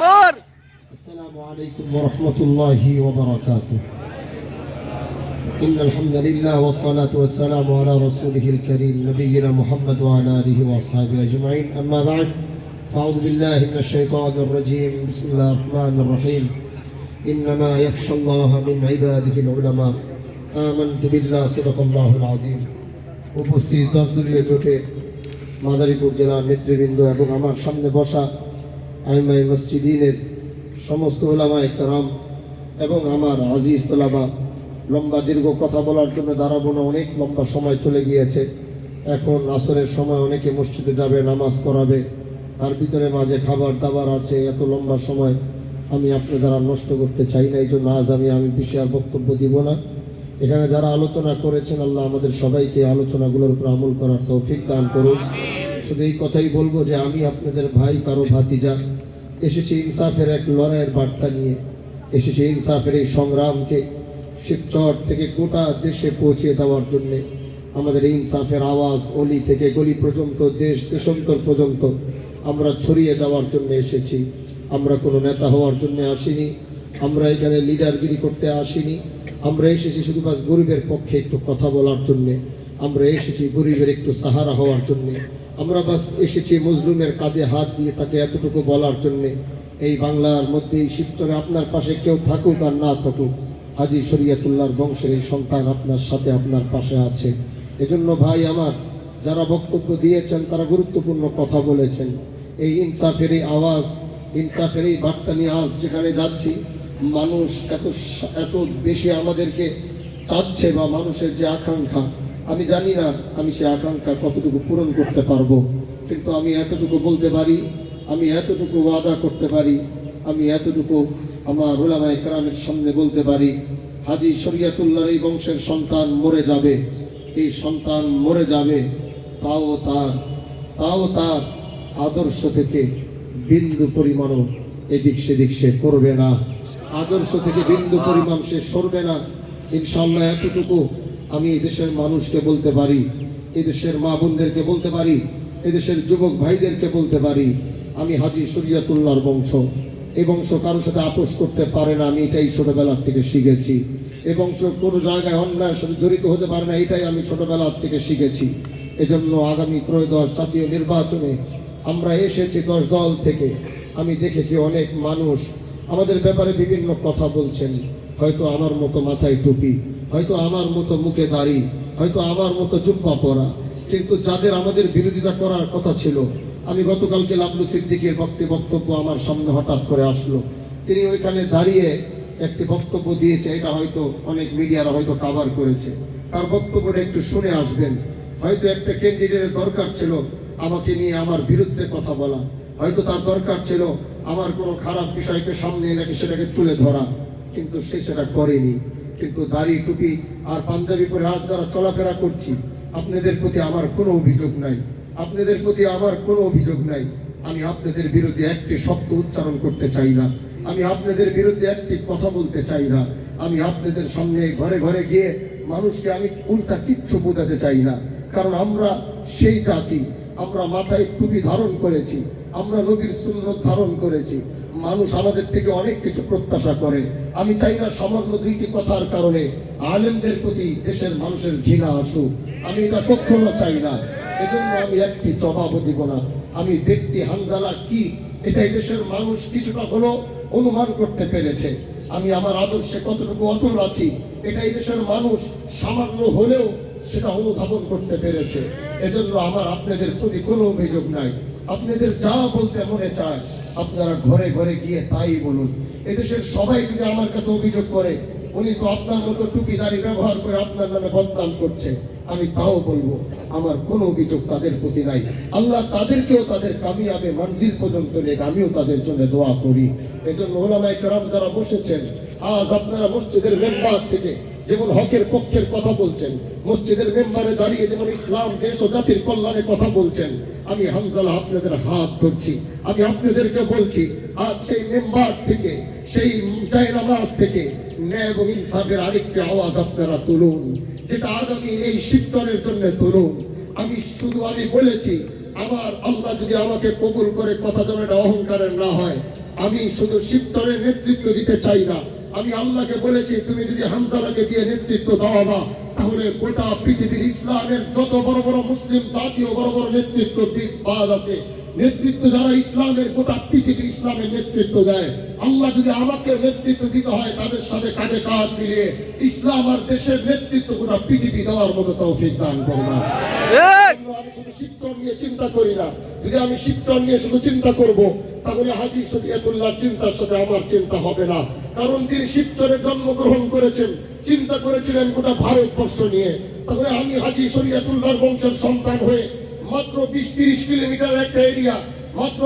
আকবার। السلام عليكم ورحمة الله وبركاته. إن الحمد لله والصلاة والسلام على رسوله الكريم نبينا محمد وعلى آله وأصحابه أجمعين. أما بعد فأعوذ بالله من الشيطان الرجيم. بسم الله الرحمن الرحيم. إنما يخشى الله من عباده العلماء. آمنت بالله صدق الله العظيم. উপস্থিত 10 দলীয় জোটের মাদারীপুর জেলার নেতৃবৃন্দ এবং আমার সামনে বসা আইমাই মসজিদিনের সমস্ত উলামায়ে কেরাম এবং আমার আজিজ তোলাবা, লম্বা দীর্ঘ কথা বলার জন্য দাঁড়াবো না, অনেক লম্বা সময় চলে গিয়েছে। এখন আসরের সময় অনেকে মসজিদে যাবে, নামাজ পড়াবে, তার ভিতরে মাঝে খাবার দাবার আছে। এত লম্বা সময় আমি আপনার দ্বারা নষ্ট করতে চাই না, এই জন্য আজ আমি বেশি আর বক্তব্য দিব না। এখানে যারা আলোচনা করেছেন, আল্লাহ আমাদের সবাইকে আলোচনাগুলোর উপর আমল করার তৌফিক দান করুন। শুধু এই কথাই বলবো যে আমি আপনাদের ভাই, কারো ভাতিজা, এসেছি ইনসাফের এক লড়াইয়ের বার্তা নিয়ে, এসেছি ইনসাফের এই সংগ্রামকে শিবচর থেকে গোটা দেশে পৌঁছে দেওয়ার জন্যে। আমাদের ইনসাফের আওয়াজ অলি থেকে গলি পর্যন্ত, দেশ দেশান্তর পর্যন্ত আমরা ছড়িয়ে দেওয়ার জন্য এসেছি। আমরা কোনো নেতা হওয়ার জন্য আসিনি, আমরা এখানে লিডারগিরি করতে আসিনি। আমরা এসেছি শুধু বাস গরিবের পক্ষে একটু কথা বলার জন্যে, আমরা এসেছি গরিবের একটু সাহারা হওয়ার জন্যে, আমরা বাস এসেছি মজলুমের কাঁধে হাত দিয়ে তাকে এতটুকু বলার জন্যে, এই বাংলার মধ্যে এই শিবচরে আপনার পাশে কেউ থাকুক আর না থাকুক, হাজী শরীয়তুল্লাহর বংশের এই সন্তান আপনার সাথে, আপনার পাশে আছে। এজন্য ভাই আমার, যারা বক্তব্য দিয়েছেন তারা গুরুত্বপূর্ণ কথা বলেছেন। এই ইনসাফের এই আওয়াজ, ইনসাফের এই বার্তা নিয়ে আজ যেখানে যাচ্ছি, মানুষ এত বেশি আমাদেরকে চাচ্ছে, বা মানুষের যে আকাঙ্ক্ষা, আমি জানি না আমি সে আকাঙ্ক্ষা কতটুকু পূরণ করতে পারবো, কিন্তু আমি এতটুকু বলতে পারি, আমি এতটুকু ওয়াদা করতে পারি, আমি এতটুকু আমার উলামায়ে কেরামের সামনে বলতে পারি, হাজী শরীয়তুল্লাহর এই বংশের সন্তান মরে যাবে, এই সন্তান মরে যাবে, তাও তার আদর্শ থেকে বিন্দু পরিমাণও এদিক সেদিক সে করবে না, আদর্শ থেকে বিন্দু পরিমাণ সে সরবে না। ইনশাআল্লাহ এতটুকু আমি এদেশের মানুষকে বলতে পারি, এদেশের মা বোনদেরকে বলতে পারি, এদেশের যুবক ভাইদেরকে বলতে পারি, আমি হাজী শরীয়তুল্লাহর বংশ। এই বংশ কারোর সাথে আপোষ করতে পারে না, আমি এটাই ছোটবেলার থেকে শিখেছি। এই বংশ কোনো জায়গায় অন্যায়ের সাথে জড়িত হতে পারে না, এটাই আমি ছোটবেলার থেকে শিখেছি। এজন্য আগামী ত্রয়োদশ জাতীয় নির্বাচনে আমরা এসেছি 10 দল থেকে। আমি দেখেছি অনেক মানুষ আমাদের ব্যাপারে বিভিন্ন কথা বলছেন, হয়তো আমার মতো মাথায় টুপি, হয়তো আমার মতো মুখে দাড়ি, হয়তো আমার মতো জুব্বা পরা, কিন্তু যাদের আমাদের বিরোধিতা করার কথা ছিল, আমি গতকালকে লাবলু সিদ্দিকের বক্তব্য আমার সামনে হঠাৎ করে আসলো, তিনি ওইখানে দাঁড়িয়ে একটি বক্তব্য দিয়েছে, এটা হয়তো অনেক মিডিয়ারা হয়তো কভার করেছে, তার বক্তব্যটা একটু শুনে আসবেন। হয়তো একটা ক্যান্ডিডেটের দরকার ছিল আমাকে নিয়ে আমার বিরুদ্ধে কথা বলা, হয়তো তার দরকার ছিল আমার কোনো খারাপ বিষয়কে সামনে এনে সেটাকে তুলে ধরা, কিন্তু সে সেটা করেনি। কিন্তু দাড়ি টুপি আর পাঞ্জাবি পরে আজ যারা চলাফেরা করছি, আপনাদের প্রতি আমার কোনো অভিযোগ নাই, আপনাদের প্রতি আমার কোনো অভিযোগ নাই। আমি আপনাদের বিরুদ্ধে একটি শব্দ উচ্চারণ করতে চাই না, আমি আপনাদের বিরুদ্ধে একটি কথা বলতে চাই না, আমি আপনাদের সামনে ঘরে ঘরে গিয়ে মানুষকে আমি উল্টা কিচ্ছু বোঝাতে চাই না। কারণ আমরা সেই জাতি, আমরা মাথায় টুপি ধারণ করেছি, আমরা নবীর সুন্নত ধারণ করেছি, মানুষ আমাদের থেকে অনেক কিছু প্রত্যাশা করে। আমি চাই না সামান্য 2টি কথার কারণে আলেমদের প্রতি দেশের মানুষের ঘৃণা আসুক, আমি এটা কখনো চাই না। এজন্য আমি একটি জবাবও দিব না। আমি ব্যক্তি হানজালা কি, এটাই দেশের মানুষ কিছুটা হলেও অনুমান করতে পেরেছে। আমি আমার আদর্শে কতটুকু অটল আছি, এটাই দেশের মানুষ সামান্য হলেও সেটা অনুধাবন করতে পেরেছে। এজন্য আমার আপনাদের প্রতি কোনো অভিযোগ নাই। আপনাদের যা বলতে মনে চায় আপনারা ঘরে ঘরে গিয়ে তাই বলুন। এদেশের সবাই যদি আমার কাছে অভিযোগ করে উনি তো আপনার মতো টুপি দাড়ি ব্যবহার করে আপনার নামে বদনাম করছে, আমি তাও বলবো আমার কোনো অভিযোগ তাদের প্রতি নাই। আল্লাহ তাদেরকেও তাদের কামিয়াবে মঞ্জিল পর্যন্ত নিয়ে আমিও তাদের জন্য দোয়া করি। এজন্য ওলামায়ে কেরাম যারা বসেছেন, আজ আপনারা মসজিদের মেম্বার থেকে যেমন হকের পক্ষের কথা বলছেন, মসজিদের মেম্বারে দাঁড়িয়ে যেমন ইসলাম দেশ ও জাতির কল্যাণে কথা বলছেন, আমি হানজালা আপনাদের হাত ধরছি, আমি আপনাদেরকে বলছি আজ সেই মেম্বার থেকে, সেই জায়নামাজ থেকে ন্যায় এবং ইনসাফের আরেকটি আওয়াজ আপনারা তুলুন, যেটা আগামী এই শিবচরের জন্য তুলুন। আমি বলেছি আমার আল্লাহ যদি আমাকে কবুল করে, কথা যেন এটা অহংকারের না হয়, আমি শুধু শিবচরের নেতৃত্ব দিতে চাই না, আমি আল্লাহকে বলেছি তুমি যদি হামজালাকে দিয়ে নেতৃত্ব দাও তাহলে গোটা পৃথিবীর ইসলামের যত বড় বড় মুসলিম জাতীয় বড় বড় নেতৃত্ব আছে, নেতৃত্ব যারা ইসলামের গোটা পৃথিবীর ইসলামের নেতৃত্ব দেয়, আল্লাহ যদি আমাকে নেতৃত্ব দিতে হয় তাদের সাথে কাঁধে কাঁধ মিলিয়ে ইসলাম আর দেশের নেতৃত্ব গোটা পৃথিবী দেওয়ার মতো তৌফিক দান করবেন। আমি শুধু শিবচর নিয়ে চিন্তা করি না, যদি আমি শিবচর নিয়ে শুধু চিন্তা করব তাহলে হাজী শরীয়তুল্লাহর চিন্তার সাথে আমার চিন্তা হবে না, কারণ তিনি শিবচরে জন্মগ্রহণ করেছেন, চিন্তা করেছিলেন গোটা ভারতবর্ষ নিয়ে। তাহলে আমি হাজী শরীয়তুল্লাহর বংশের সন্তান হয়ে মাত্র 20-30 কিলোমিটার একটা এরিয়া, মাত্র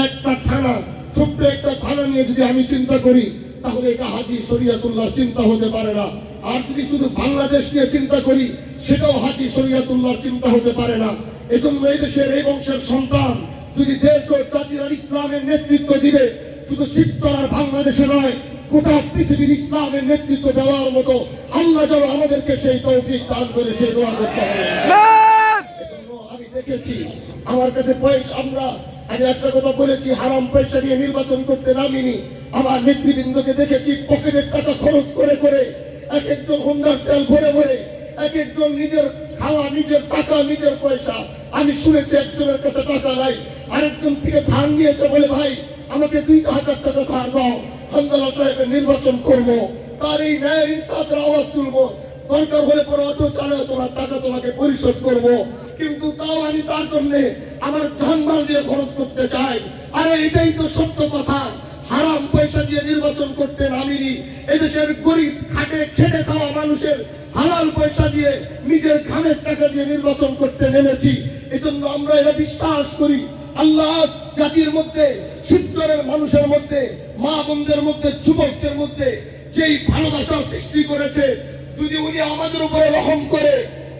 একটা থানা, ছোট্ট একটা থানা নিয়ে যদি আমি চিন্তা করি তাহলে এটা হাজী শরীয়তুল্লাহর চিন্তা হতে পারে না। আর যদি শুধু বাংলাদেশ নিয়ে চিন্তা করি সেটাও হাজী শরীয়তুল্লাহর চিন্তা হতে পারে না। এজন্য এই দেশের এই বংশের সন্তান যদি দেশ ও জাতির আর ইসলামের নেতৃত্ব দিবে, শুধু শিবচর আর বাংলাদেশে নয় গোটা পৃথিবীর ইসলামের নেতৃত্ব দেওয়ার মতো আল্লাহ যেন আমাদেরকে সেই তৌফিক দান করে সেই দোয়া করতে হবে। আমি দেখেছি আমার কাছে পয়সা, আমি একটা কথা বলেছি, হারাম পয়সা নিয়ে নির্বাচন করতে নামিনি। আমার নেতৃবৃন্দকে দেখেছি পকেটের টাকা খরচ করে করে এক একজন হোন্ডার তেল ভরে ভরে, এক একজন নিজের খাওয়া, নিজের টাকা, নিজের পয়সা। আমি শুনেছি একজনের কাছে টাকা নাই, আরেকজন থেকে ধার নিয়েছে বলে ভাই আমাকে 2,000 টাকা ধার দাও, হামজালা সাহেবের নির্বাচন করবো, তার এই ন্যায় ইনসাফের আওয়াজ তুলবো, দরকার হলে পরে অটো চালায় তোমার টাকা তোমাকে পরিশোধ করবো, কিন্তু তাও আমি তার জন্য আমার ধনমাল দিয়ে খরচ করতে চাই। আরে এটাই তো সত্য কথা, হারাম পয়সা দিয়ে নির্বাচন করতে নামিনি। এদেশের গরিব খাটে খেটে খাওয়া মানুষের হালাল পয়সা দিয়ে নিজের ঘামের টাকা দিয়ে নির্বাচন করতে নেমেছি। এজন্য আমরা এটা বিশ্বাস করি আল্লাহ জাতির মধ্যে, শিবচরের মানুষের মধ্যে, মা বোনদের মধ্যে, যুবকদের মধ্যে যেই ভালোবাসা সৃষ্টি করেছে, যদি উনি আমাদের উপরে রহম করে,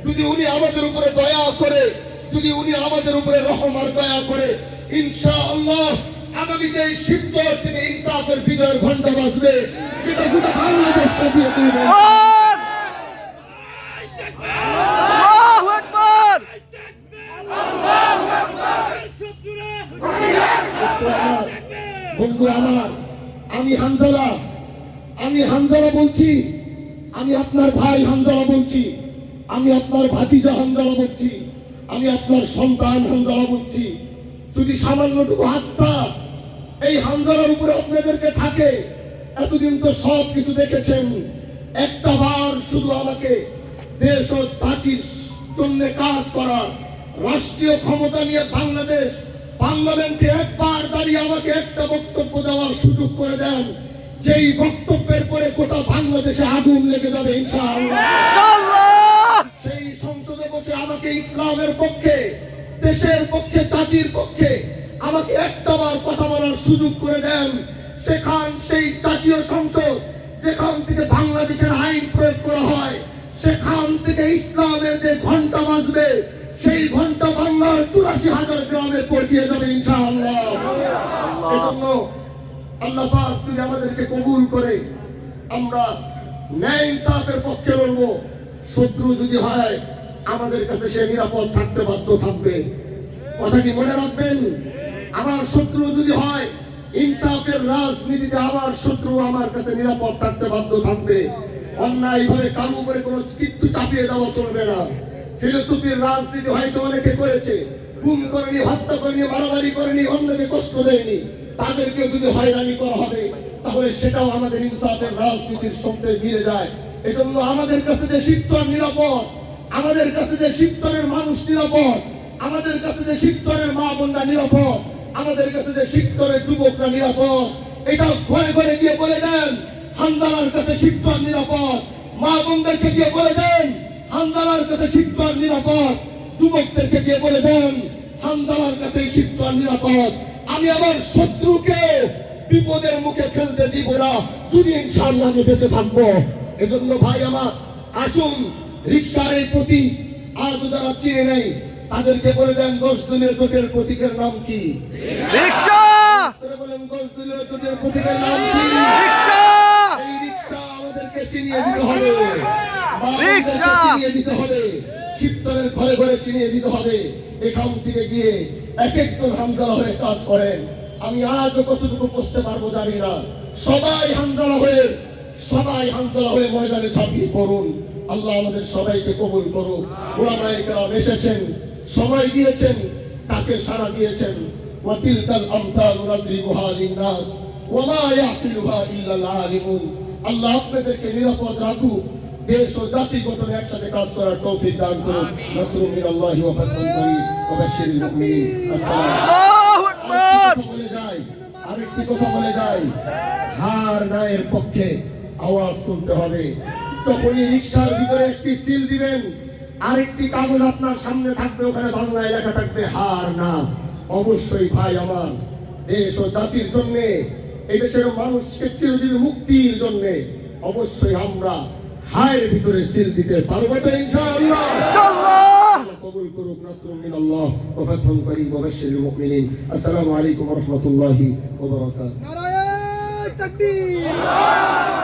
যদি উনি আমাদের উপরে দয়া করে, যদি উনি আমাদের উপরে রহম আর দয়া করে, ইনশাআল্লাহ আগামীতে শিবচর থেকে ইনসাফের বিজয়ের ঘন্টা বাজবে, যেটা গোটা বাংলাদেশ কাঁপিয়ে তুলবে। বন্ধু আমার, আমি হামজালা বলছি, আমি আপনার ভাই হামজালা বলছি, আমি আপনার ভাতিজা হামজালা বলছি, আমি আপনার সন্তান হামজালা বলছি। যদি সামান্যটুকু আস্থা এই হামজালার উপরে আপনাদেরকে থাকে, এতদিন তো সব কিছু দেখেছেন, একটা বার শুধু আমাকে দেশ ও জাতির জন্য কাজ করা, রাষ্ট্রীয় ক্ষমতা নিয়ে বাংলাদেশ পার্লামেন্টে একবার দাঁড়িয়ে আমাকে একটা বক্তব্য দেওয়ার সুযোগ করে দেন, যেই বক্তব্যের পরে গোটা বাংলাদেশে আগুন লেগে যাবে ইনশাআল্লাহ। সেই সংসদে বসে আমাকে ইসলামের পক্ষে, দেশের পক্ষে, জাতির পক্ষে আমাকে একটাবার কথা বলার সুযোগ করে দেন। সেই জাতীয় সংসদ যেখান থেকে বাংলাদেশের আইন প্রয়োগ করা হয়, সেখান থেকে ইসলামের যে ঘন্টা বাজবে, সেই ঘন্টা বাংলার 84,000 গ্রামে পৌঁছে যাবে ইনশাআল্লাহ। এজন্য আল্লাহ পাক যদি আমাদেরকে কবুল করে আমরা ন্যায় ইনসাফের পক্ষে লড়বো, শত্রু যদি হয় আমাদের কাছে সে নিরাপদ থাকতে বাধ্য থাকবে। কথাটি মনে রাখবেন, আমার শত্রু যদি হয় ইনসাফের রাজনীতিতে আমার শত্রু আমার কাছে নিরাপদ থাকতে বাধ্য থাকবে। অন্যায়ভাবে কারো উপরে কোনো কিচ্ছু চাপিয়ে দেওয়া চলবে না। ফিলোসফির রাজনীতি হয়তো অনেকে করেছে, গুম করেনি, হত্যা করেনি, মারামারি করেনি, অন্যকে কষ্ট দেয়নি, তাদেরকে যদি হয়রানি করা হবে তাহলে সেটাও আমাদের ইনসাফের রাজনীতির সঙ্গে মিলে যায়। এজন্য আমাদের কাছে যে শিবচর নিরাপদ, আমাদের কাছে যে শিবচরের মানুষ নিরাপদ, আমাদের কাছে যে শিবচরের মা বোনরা নিরাপদ, আমাদের কাছে যে শিবচরের যুবকরা নিরাপদ, এটা ঘরে ঘরে গিয়ে বলে দেন হামজালার কাছে শিবচর নিরাপদ। মা বোনদেরকে গিয়ে বলে দেন হামজালার কাছে শিবচর নিরাপদ। যুবকদেরকে গিয়ে বলে দেন হামজালার কাছে শিবচর নিরাপদ। আমি আমার শত্রুকে বিপদের মুখে ফেলতে দিব না যদি ইনশাআল্লাহ আমি বেঁচে থাকবো। এজন্য ভাই আমার, আসুন রিকশার এই প্রতীক আজ যারা চিনে নেই তাদেরকে বলে দেন 10 দলীয় জোটের প্রতীকের নাম কি? রিকশা। বলেন 10 দলীয় জোটের প্রতীকের নাম কি? রিকশা। এই রিকশা আমাদেরকে চিনিয়ে দিতে হবে, রিকশা চিনিয়ে দিতে হবে, শিবচরের ঘরে ঘরে চিনিয়ে দিতে হবে। এখান থেকে গিয়ে এক একজন হামজালা হয়ে কাজ করেন। আমি আজও কতটুকু বুঝতে পারবো জানি না। সবাই হামদলা হয়ে ময়দানে ঝাঁপিয়ে পড়ুন। আল্লাহ আমাদের সবাইকে কবুল করুক। ওলামায়ে কেরাম এসেছেন, সময় দিয়েছেন, তাকে সাড়া দিয়েছেন। ওয়া তিলকাল আমসালু নাদরিবুহা লিন-নাস ওয়া মা ইয়াকিলুহা ইল্লাল আলিমুন। আল্লাহ আপনাদেরকে নিরাপদ রাখুক, দেশ ও জাতি গঠনে একসাথে কাজ করার তৌফিক দান করুন। নাসরুম মিনাল্লাহি ওয়া ফাতহুন করিম ওয়া বাশশিরিল মুমিনিন। আল্লাহু আকবার। আরেকটি কথা বলে যাই, হার নায়ের পক্ষে আওয়াজ তুলতে হবে। যখনই রিকশার ভিতরে একটি সিল দিবেন, আরেকটি কাগজ আপনার সামনে থাকবে, ওখানে বাংলায় লেখা থাকবে হার না। অবশ্যই ভাই আমার, দেশ ও জাতির জন্য, এই দেশের মানুষকে চিরজীবী মুক্তির জন্য অবশ্যই আমরা হায়ের ভিতরে সিল দিতে পারবো তো ইনশাআল্লাহ। আল্লাহ কবুল করুক। নাসরুম মিনাল্লাহ ওয়া ফাতহুন করিম ওয়া বাশশিরিল মুমিনিন। আসসালামু আলাইকুম ওয়া রাহমাতুল্লাহি ওয়া বারাকাতুহু। নারায়ে তাকবীর।